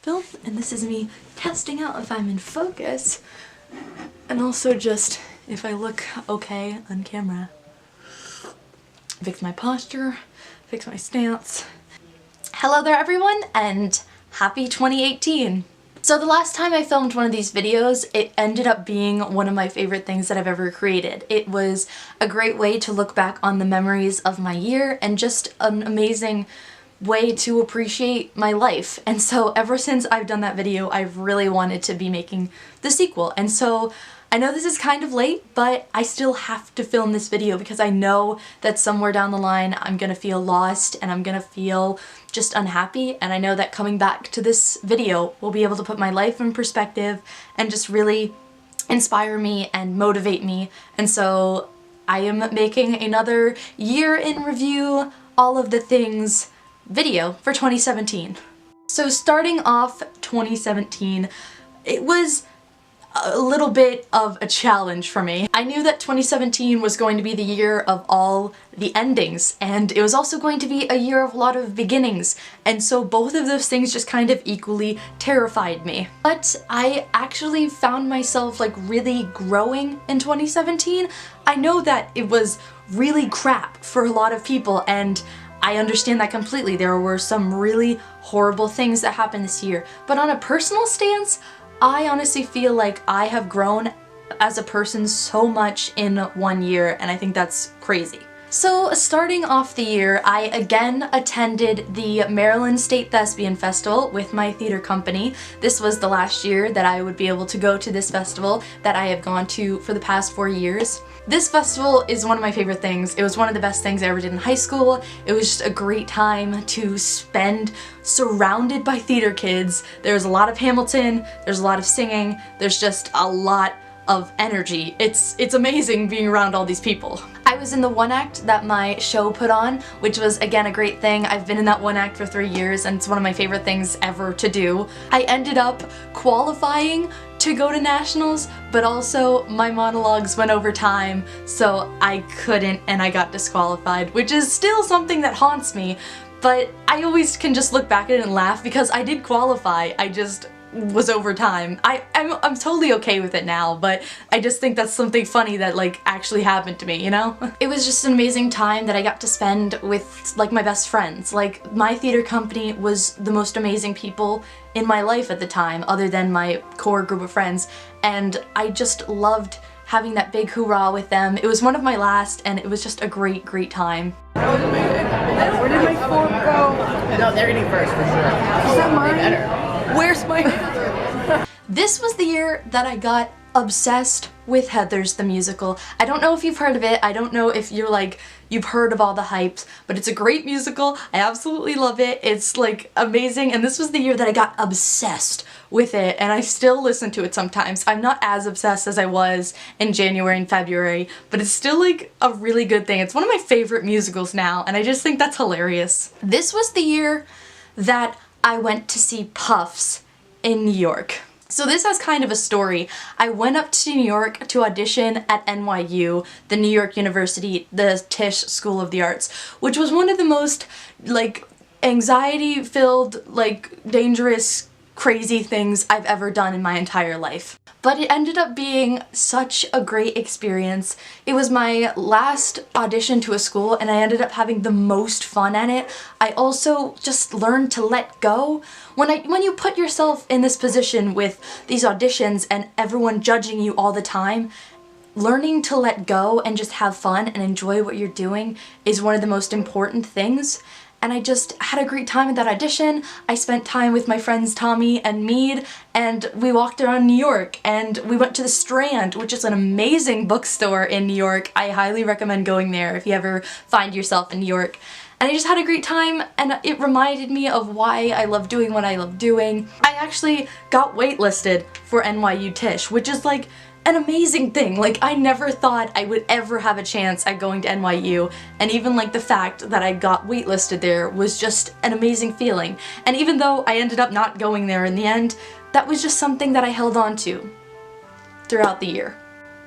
film, and this is me testing out if I'm in focus, and also just if I look okay on camera. Fix my posture, fix my stance. Hello there everyone, and happy 2018! So the last time I filmed one of these videos, it ended up being one of my favorite things that I've ever created. It was a great way to look back on the memories of my year and just an amazing way to appreciate my life. And so ever since I've done that video, I've really wanted to be making the sequel. And so I know this is kind of late, but I still have to film this video because I know that somewhere down the line I'm gonna feel lost and I'm gonna feel just unhappy, and I know that coming back to this video will be able to put my life in perspective and just really inspire me and motivate me. And so I am making another year in review, all of the things video for 2017. So starting off 2017, it was a little bit of a challenge for me. I knew that 2017 was going to be the year of all the endings, and it was also going to be a year of a lot of beginnings, and so both of those things just kind of equally terrified me. But I actually found myself like really growing in 2017. I know that it was really crap for a lot of people, and I understand that completely. There were some really horrible things that happened this year, but on a personal stance, I honestly feel like I have grown as a person so much in 1 year, and I think that's crazy. So starting off the year, I again attended the Maryland State Thespian Festival with my theater company. This was the last year that I would be able to go to this festival that I have gone to for the past 4 years. This festival is one of my favorite things. It was one of the best things I ever did in high school. It was just a great time to spend surrounded by theater kids. There's a lot of Hamilton, there's a lot of singing, there's just a lot of energy. It's amazing being around all these people. I was in the one act that my show put on, which was again a great thing. I've been in that one act for 3 years, and it's one of my favorite things ever to do. I ended up qualifying to go to nationals, but also my monologues went over time, so I couldn't, and I got disqualified, which is still something that haunts me, but I always can just look back at it and laugh because I did qualify. I just was over time. I'm totally okay with it now, but I just think that's something funny that like actually happened to me, you know? It was just an amazing time that I got to spend with like my best friends. Like my theater company was the most amazing people in my life at the time, other than my core group of friends, and I just loved having that big hoorah with them. It was one of my last, and it was just a great time. Where did my fork go? No, they're getting first for sure. Is that mine? Better. Where's my... This was the year that I got obsessed with Heathers the musical. I don't know if you've heard of it. I don't know if you've heard of all the hypes, but it's a great musical. I absolutely love it. It's like amazing, and this was the year that I got obsessed with it, and I still listen to it sometimes. I'm not as obsessed as I was in January and February, but it's still like a really good thing. It's one of my favorite musicals now, and I just think that's hilarious. This was the year that I went to see Puffs in New York. So this has kind of a story. I went up to New York to audition at NYU, the New York University, the Tisch School of the Arts, which was one of the most like anxiety-filled, like dangerous, crazy things I've ever done in my entire life. But it ended up being such a great experience. It was my last audition to a school, and I ended up having the most fun at it. I also just learned to let go. When you put yourself in this position with these auditions and everyone judging you all the time, learning to let go and just have fun and enjoy what you're doing is one of the most important things. And I just had a great time at that audition. I spent time with my friends Tommy and Mead, and we walked around New York, and we went to the Strand, which is an amazing bookstore in New York. I highly recommend going there if you ever find yourself in New York. And I just had a great time, and it reminded me of why I love doing what I love doing. I actually got waitlisted for NYU Tisch, which is like an amazing thing. Like, I never thought I would ever have a chance at going to NYU, and even like the fact that I got waitlisted there was just an amazing feeling. And even though I ended up not going there in the end, that was just something that I held on to throughout the year.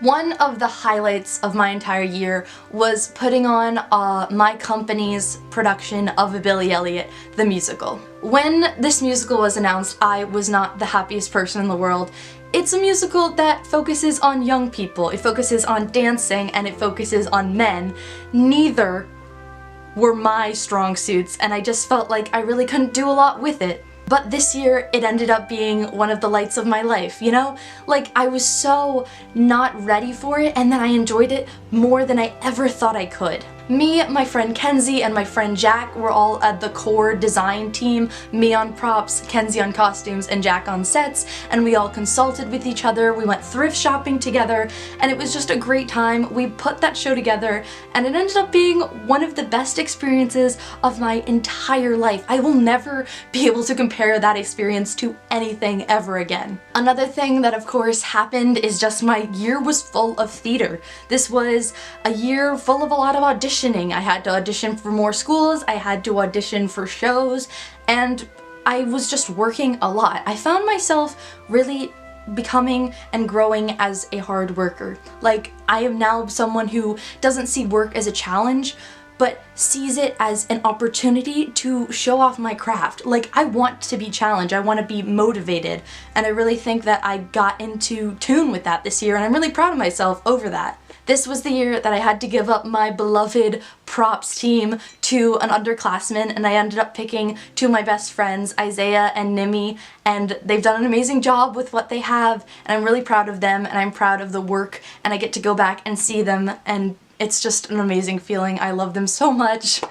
One of the highlights of my entire year was putting on my company's production of Billy Elliot, the musical. When this musical was announced, I was not the happiest person in the world. It's a musical that focuses on young people, it focuses on dancing, and it focuses on men. Neither were my strong suits, and I just felt like I really couldn't do a lot with it. But this year, it ended up being one of the lights of my life, you know? Like, I was so not ready for it, and then I enjoyed it more than I ever thought I could. Me, my friend Kenzie, and my friend Jack were all at the core design team, me on props, Kenzie on costumes, and Jack on sets, and we all consulted with each other, we went thrift shopping together, and it was just a great time. We put that show together, and it ended up being one of the best experiences of my entire life. I will never be able to compare that experience to anything ever again. Another thing that of course happened is just my year was full of theater. This was a year full of a lot of auditions. I had to audition for more schools, I had to audition for shows, and I was just working a lot. I found myself really becoming and growing as a hard worker. Like, I am now someone who doesn't see work as a challenge, but sees it as an opportunity to show off my craft. Like, I want to be challenged, I want to be motivated, and I really think that I got into tune with that this year, and I'm really proud of myself over that. This was the year that I had to give up my beloved props team to an underclassman, and I ended up picking two of my best friends, Isaiah and Nimi, and they've done an amazing job with what they have, and I'm really proud of them, and I'm proud of the work, and I get to go back and see them, and it's just an amazing feeling. I love them so much.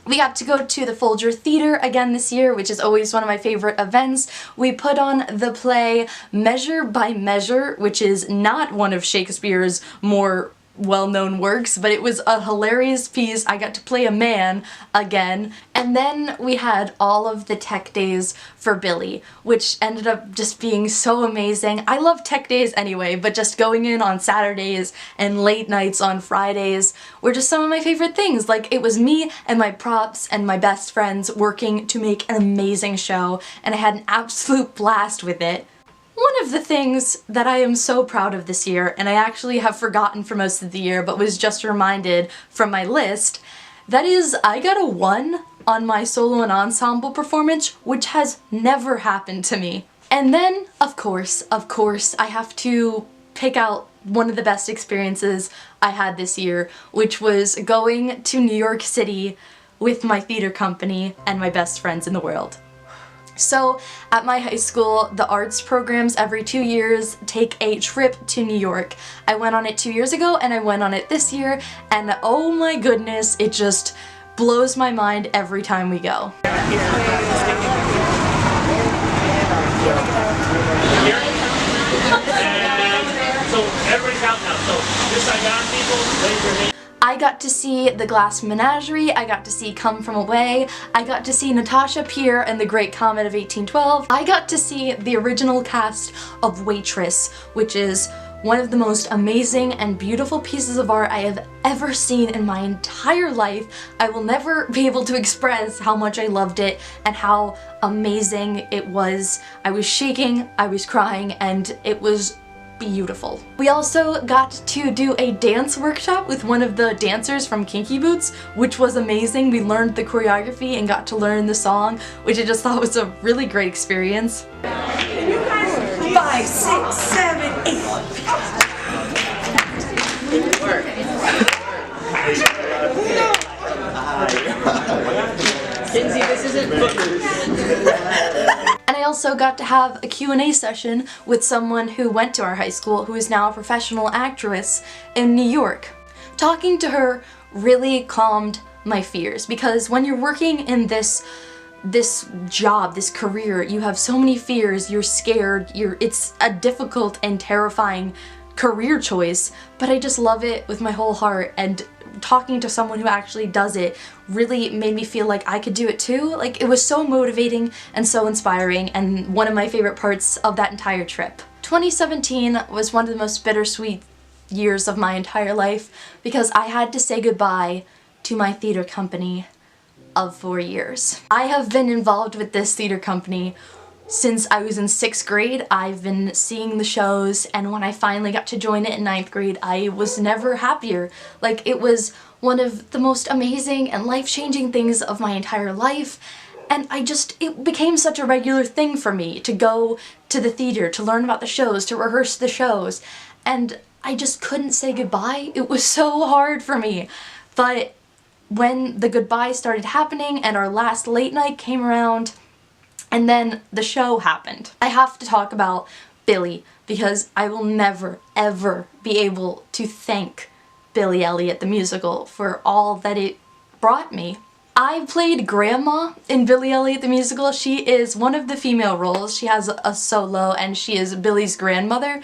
We got to go to the Folger Theater again this year, which is always one of my favorite events. We put on the play Measure by Measure, which is not one of Shakespeare's more well-known works, but it was a hilarious piece. I got to play a man again. And then we had all of the tech days for Billy, which ended up just being so amazing. I love tech days anyway, but just going in on Saturdays and late nights on Fridays were just some of my favorite things. Like, it was me and my props and my best friends working to make an amazing show, and I had an absolute blast with it. One of the things that I am so proud of this year, and I actually have forgotten for most of the year but was just reminded from my list, that is, I got a 1 on my solo and ensemble performance, which has never happened to me. And then, of course, I have to pick out one of the best experiences I had this year, which was going to New York City with my theater company and my best friends in the world. So at my high school, the arts programs every 2 years take a trip to New York. I went on it 2 years ago and I went on it this year, and oh my goodness, it just blows my mind every time we go. So everybody's out now, so just I got people, raise your hand. I got to see The Glass Menagerie, I got to see Come From Away, I got to see Natasha Peer and The Great Comet of 1812, I got to see the original cast of Waitress, which is one of the most amazing and beautiful pieces of art I have ever seen in my entire life. I will never be able to express how much I loved it and how amazing it was. I was shaking, I was crying, and it was beautiful. We also got to do a dance workshop with one of the dancers from Kinky Boots, which was amazing. We learned the choreography and got to learn the song, which I just thought was a really great experience. 5, 6, 7, 8. Kinsey, this isn't And I also got to have a Q&A session with someone who went to our high school who is now a professional actress in New York. Talking to her really calmed my fears, because when you're working in this job, this career, you have so many fears, you're scared, it's a difficult and terrifying career choice, but I just love it with my whole heart, and talking to someone who actually does it really made me feel like I could do it too. Like, it was so motivating and so inspiring, and one of my favorite parts of that entire trip. 2017 was one of the most bittersweet years of my entire life because I had to say goodbye to my theater company of 4 years. I have been involved with this theater company Since I was in 6th grade, I've been seeing the shows, and when I finally got to join it in 9th grade, I was never happier. Like, it was one of the most amazing and life-changing things of my entire life, and it became such a regular thing for me to go to the theater, to learn about the shows, to rehearse the shows, and I just couldn't say goodbye. It was so hard for me. But when the goodbye started happening and our last late night came around, and then the show happened, I have to talk about Billy, because I will never, ever be able to thank Billy Elliot the musical for all that it brought me. I played Grandma in Billy Elliot the musical. She is one of the female roles. She has a solo and she is Billy's grandmother,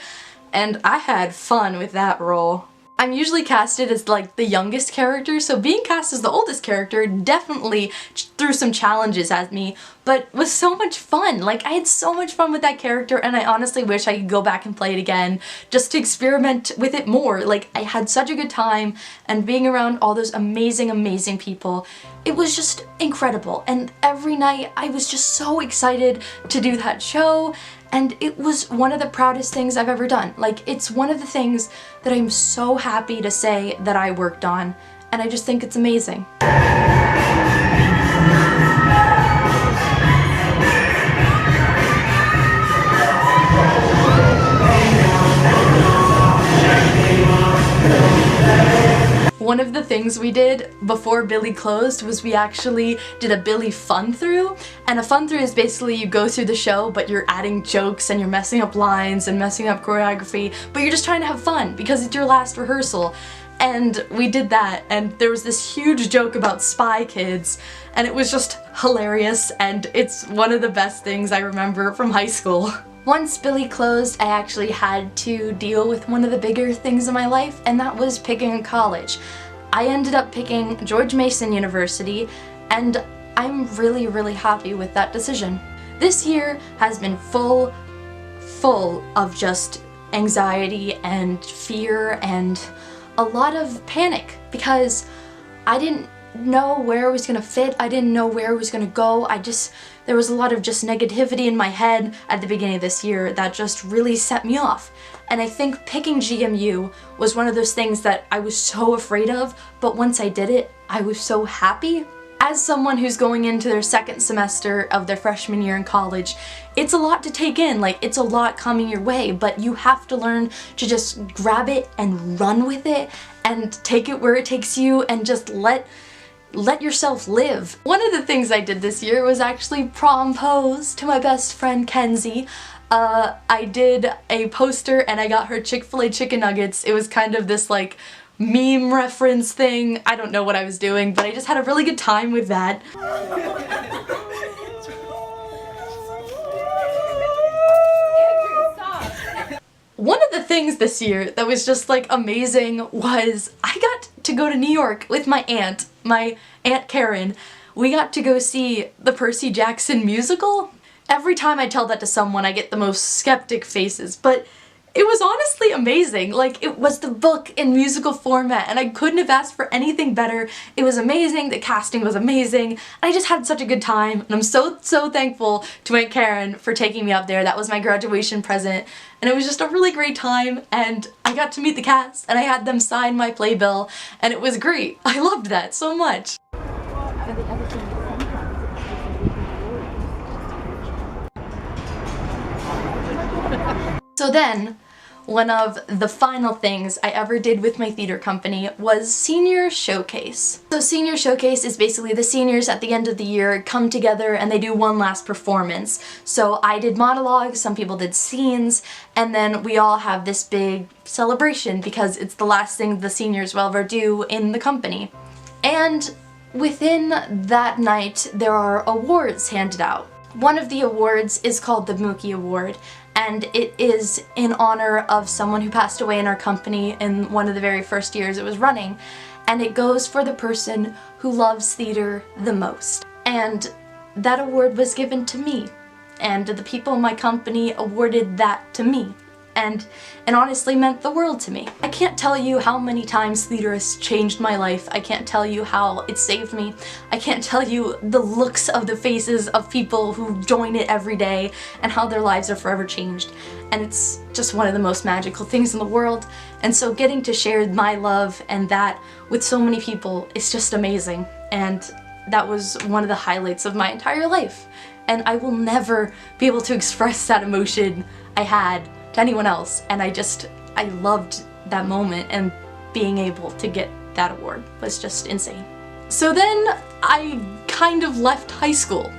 and I had fun with that role. I'm usually casted as like the youngest character, so being cast as the oldest character definitely threw some challenges at me, but was so much fun. Like, I had so much fun with that character, and I honestly wish I could go back and play it again just to experiment with it more. Like, I had such a good time, and being around all those amazing, amazing people, it was just incredible. And every night I was just so excited to do that show, and it was one of the proudest things I've ever done. Like, it's one of the things that I'm so happy to say that I worked on, and I just think it's amazing. One of the things we did before Billy closed was we actually did a Billy fun-through, and a fun-through is basically you go through the show but you're adding jokes and you're messing up lines and messing up choreography, but you're just trying to have fun because it's your last rehearsal. And we did that, and there was this huge joke about Spy Kids, and it was just hilarious, and it's one of the best things I remember from high school. Once Billy closed, I actually had to deal with one of the bigger things in my life, and that was picking a college. I ended up picking George Mason University, and I'm really, really happy with that decision. This year has been full of just anxiety and fear and a lot of panic, because I didn't know where I was gonna fit, I didn't know where I was gonna go, there was a lot of just negativity in my head at the beginning of this year that just really set me off. And I think picking GMU was one of those things that I was so afraid of, but once I did it, I was so happy. As someone who's going into their 2nd semester of their freshman year in college, it's a lot to take in, like it's a lot coming your way, but you have to learn to just grab it and run with it and take it where it takes you and just let yourself live. One of the things I did this year was actually propose to my best friend Kenzie. I did a poster and I got her Chick-fil-A chicken nuggets. It was kind of this like meme reference thing. I don't know what I was doing, but I just had a really good time with that. One of the things this year that was just like amazing was I got to go to New York with my Aunt Karen. We got to go see the Percy Jackson musical. Every time I tell that to someone I get the most skeptic faces, but it was honestly amazing. Like, it was the book in musical format and I couldn't have asked for anything better. It was amazing, the casting was amazing, and I just had such a good time, and I'm so thankful to Aunt Karen for taking me up there. That was my graduation present, and it was just a really great time, and I got to meet the cast and I had them sign my playbill, and it was great. I loved that so much. So then, one of the final things I ever did with my theater company was Senior Showcase. So Senior Showcase is basically the seniors at the end of the year come together and they do one last performance. So I did monologues, some people did scenes, and then we all have this big celebration because it's the last thing the seniors will ever do in the company. And within that night, there are awards handed out. One of the awards is called the Mookie Award, and it is in honor of someone who passed away in our company in one of the very first years it was running, and it goes for the person who loves theater the most. And that award was given to me, and the people in my company awarded that to me. and honestly meant the world to me. I can't tell you how many times theater has changed my life. I can't tell you how it saved me. I can't tell you the looks of the faces of people who join it every day and how their lives are forever changed. And it's just one of the most magical things in the world. And so getting to share my love and that with so many people is just amazing. And that was one of the highlights of my entire life. And I will never be able to express that emotion I had to anyone else. And I loved that moment, and being able to get that award was just insane. So then I kind of left high school.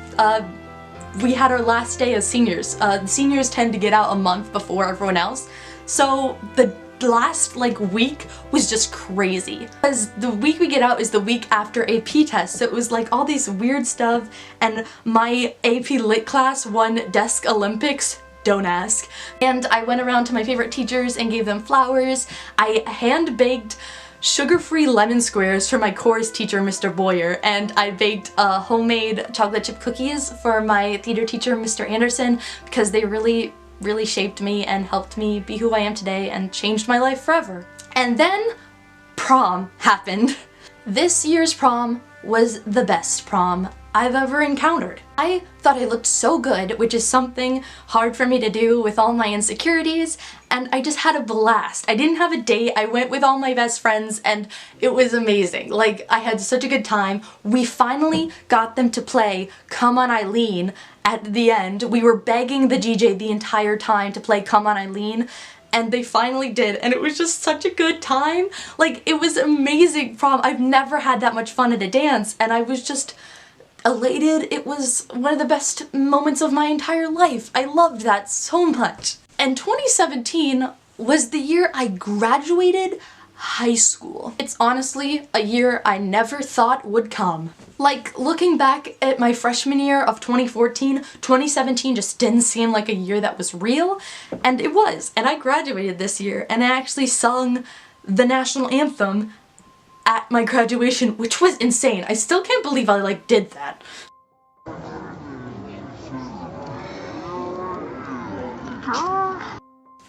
We had our last day as seniors. The seniors tend to get out a month before everyone else. So the last week was just crazy, because the week we get out is the week after AP tests, so it was like all these weird stuff, and my AP Lit class won Desk Olympics, don't ask, and I went around to my favorite teachers and gave them flowers. I hand-baked sugar-free lemon squares for my chorus teacher, Mr. Boyer, and I baked homemade chocolate chip cookies for my theater teacher, Mr. Anderson, because they really shaped me and helped me be who I am today and changed my life forever. And then prom happened. This year's prom was the best prom I've ever encountered. I thought I looked so good, which is something hard for me to do with all my insecurities, and I just had a blast. I didn't have a date, I went with all my best friends, and it was amazing. I had such a good time. We finally got them to play Come On Eileen at the end. We were begging the DJ the entire time to play Come On Eileen, and they finally did, and it was just such a good time. It was amazing prom. I've never had that much fun at a dance, and I was just elated. It was one of the best moments of my entire life. I loved that so much. And 2017 was the year I graduated high school. It's honestly a year I never thought would come. Looking back at my freshman year of 2014, 2017 just didn't seem like a year that was real, and it was. And I graduated this year, and I actually sung the national anthem at my graduation, which was insane. I still can't believe I did that.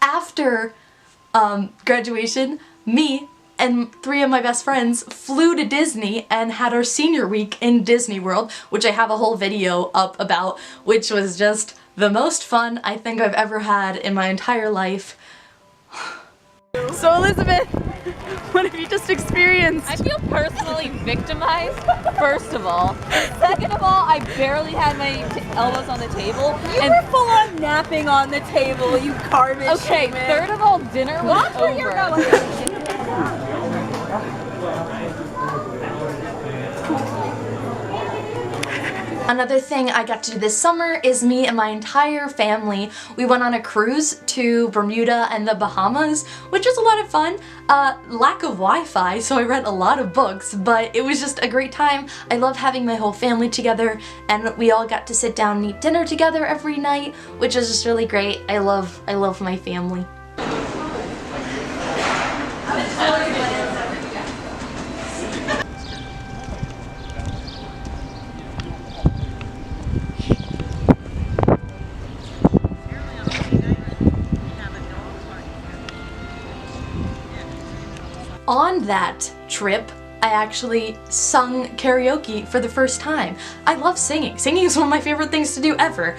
After graduation, me and 3 of my best friends flew to Disney and had our senior week in Disney World, which I have a whole video up about, which was just the most fun I think I've ever had in my entire life. So Elizabeth, what have you just experienced? I feel personally victimized, first of all. Second of all, I barely had my elbows on the table. You were full on napping on the table, you garbage. Okay, human. third of all, dinner was Watch where you're over. going. Another thing I got to do this summer is me and my entire family. We went on a cruise to Bermuda and the Bahamas, which was a lot of fun. Lack of Wi-Fi, so I read a lot of books, but it was just a great time. I love having my whole family together, and we all got to sit down and eat dinner together every night, which was just really great. I love my family. On that trip, I actually sung karaoke for the first time. I love singing. Singing is one of my favorite things to do ever.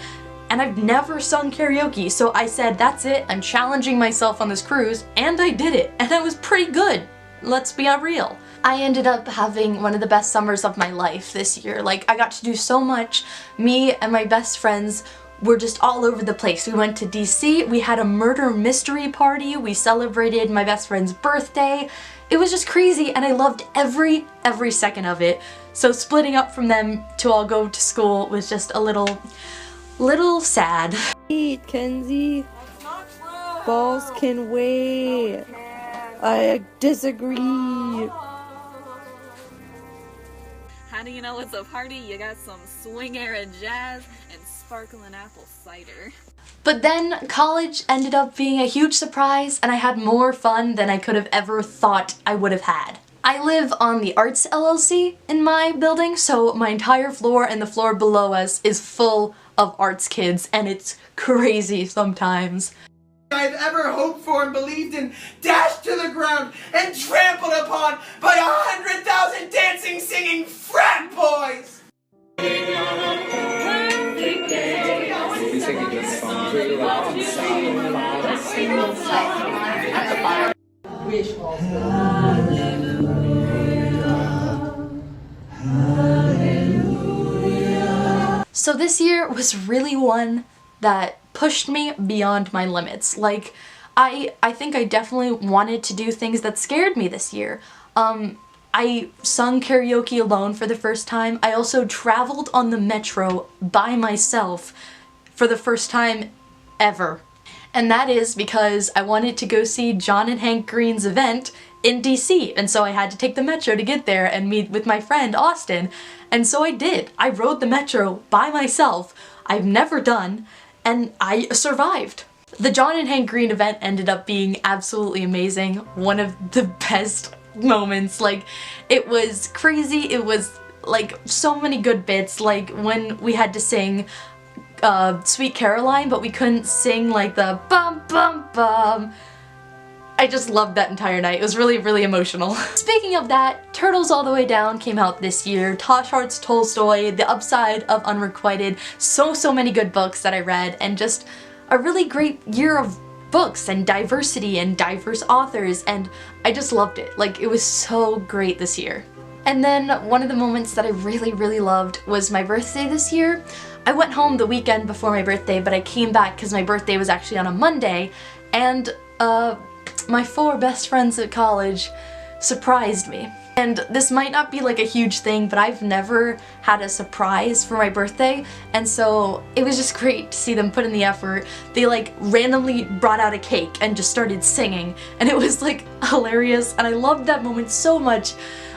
And I've never sung karaoke, so I said, that's it, I'm challenging myself on this cruise, and I did it, and I was pretty good. Let's be real. I ended up having one of the best summers of my life this year. I got to do so much. Me and my best friends were just all over the place. We went to DC, we had a murder mystery party, we celebrated my best friend's birthday. It was just crazy, and I loved every second of it. So splitting up from them to all go to school was just a little sad. Wait, Kenzie. Balls can wait. I disagree. How do you know it's a party? You got some swing era jazz and sparkling apple cider. But then college ended up being a huge surprise, and I had more fun than I could have ever thought I would have had. I live on the Arts LLC in my building, so my entire floor and the floor below us is full of arts kids, and it's crazy sometimes. I've ever hoped for and believed in, dashed to the ground and trampled upon by 100,000 dancing, singing frat boys! So this year was really one that pushed me beyond my limits. Like, I think I definitely wanted to do things that scared me this year. I sung karaoke alone for the first time. I also traveled on the metro by myself for the first time ever. And that is because I wanted to go see John and Hank Green's event in DC, and so I had to take the metro to get there and meet with my friend Austin, and so I did. I rode the metro by myself. I've never done, and I survived. The John and Hank Green event ended up being absolutely amazing. One of the best moments. Like, it was crazy. It was like so many good bits, like when we had to sing Sweet Caroline, but we couldn't sing like the bum bum bum. I just loved that entire night. It was really, really emotional. Speaking of that, Turtles All the Way Down came out this year. Tosh Hart's Tolstoy, The Upside of Unrequited, so many good books that I read, and just a really great year of books and diversity and diverse authors, and I just loved it. Like, it was so great this year. And then one of the moments that I really, really loved was my birthday this year. I went home the weekend before my birthday, but I came back because my birthday was actually on a Monday, and my 4 best friends at college surprised me. And this might not be like a huge thing, but I've never had a surprise for my birthday, and so it was just great to see them put in the effort. They like randomly brought out a cake and just started singing, and it was like hilarious, and I loved that moment so much.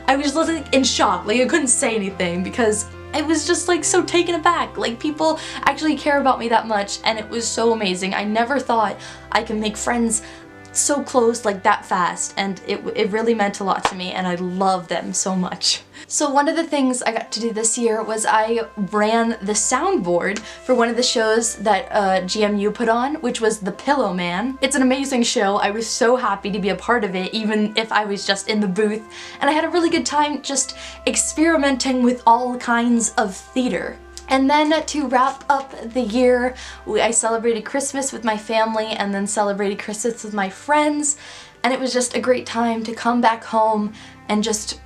I was like in shock, like I couldn't say anything because I was just like so taken aback. Like, people actually care about me that much, and it was so amazing. I never thought I could make friends so close like that fast, and it really meant a lot to me, and I love them so much. So one of the things I got to do this year was I ran the soundboard for one of the shows that GMU put on, which was The Pillow Man. It's an amazing show. I was so happy to be a part of it, even if I was just in the booth, and I had a really good time just experimenting with all kinds of theater. And then to wrap up the year, I celebrated Christmas with my family and then celebrated Christmas with my friends, and it was just a great time to come back home and just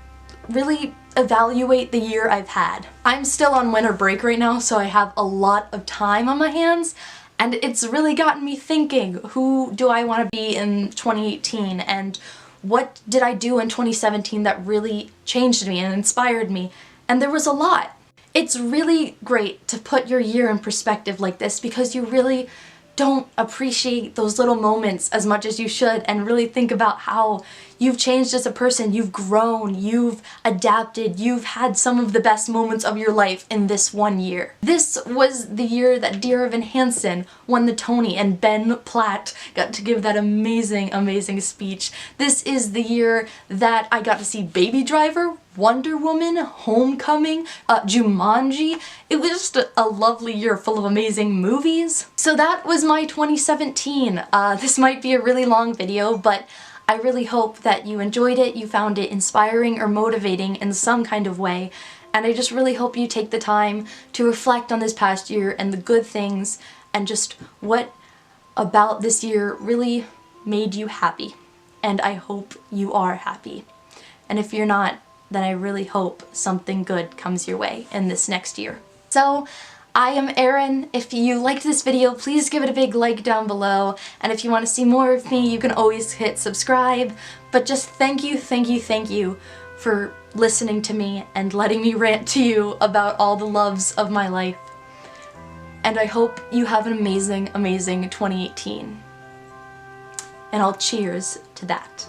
really evaluate the year I've had. I'm still on winter break right now, so I have a lot of time on my hands, and it's really gotten me thinking, who do I want to be in 2018, and what did I do in 2017 that really changed me and inspired me? And there was a lot. It's really great to put your year in perspective like this because you really don't appreciate those little moments as much as you should, and really think about how you've changed as a person, you've grown, you've adapted, you've had some of the best moments of your life in this one year. This was the year that Dear Evan Hansen won the Tony and Ben Platt got to give that amazing, amazing speech. This is the year that I got to see Baby Driver, Wonder Woman, Homecoming, Jumanji. It was just a lovely year full of amazing movies. So that was my 2017. This might be a really long video, but I really hope that you enjoyed it, you found it inspiring or motivating in some kind of way, and I just really hope you take the time to reflect on this past year and the good things and just what about this year really made you happy. And I hope you are happy. And if you're not, then I really hope something good comes your way in this next year. So, I am Erin. If you liked this video, please give it a big like down below, and if you want to see more of me, you can always hit subscribe. But just thank you for listening to me and letting me rant to you about all the loves of my life. And I hope you have an amazing, amazing 2018. And I'll cheers to that.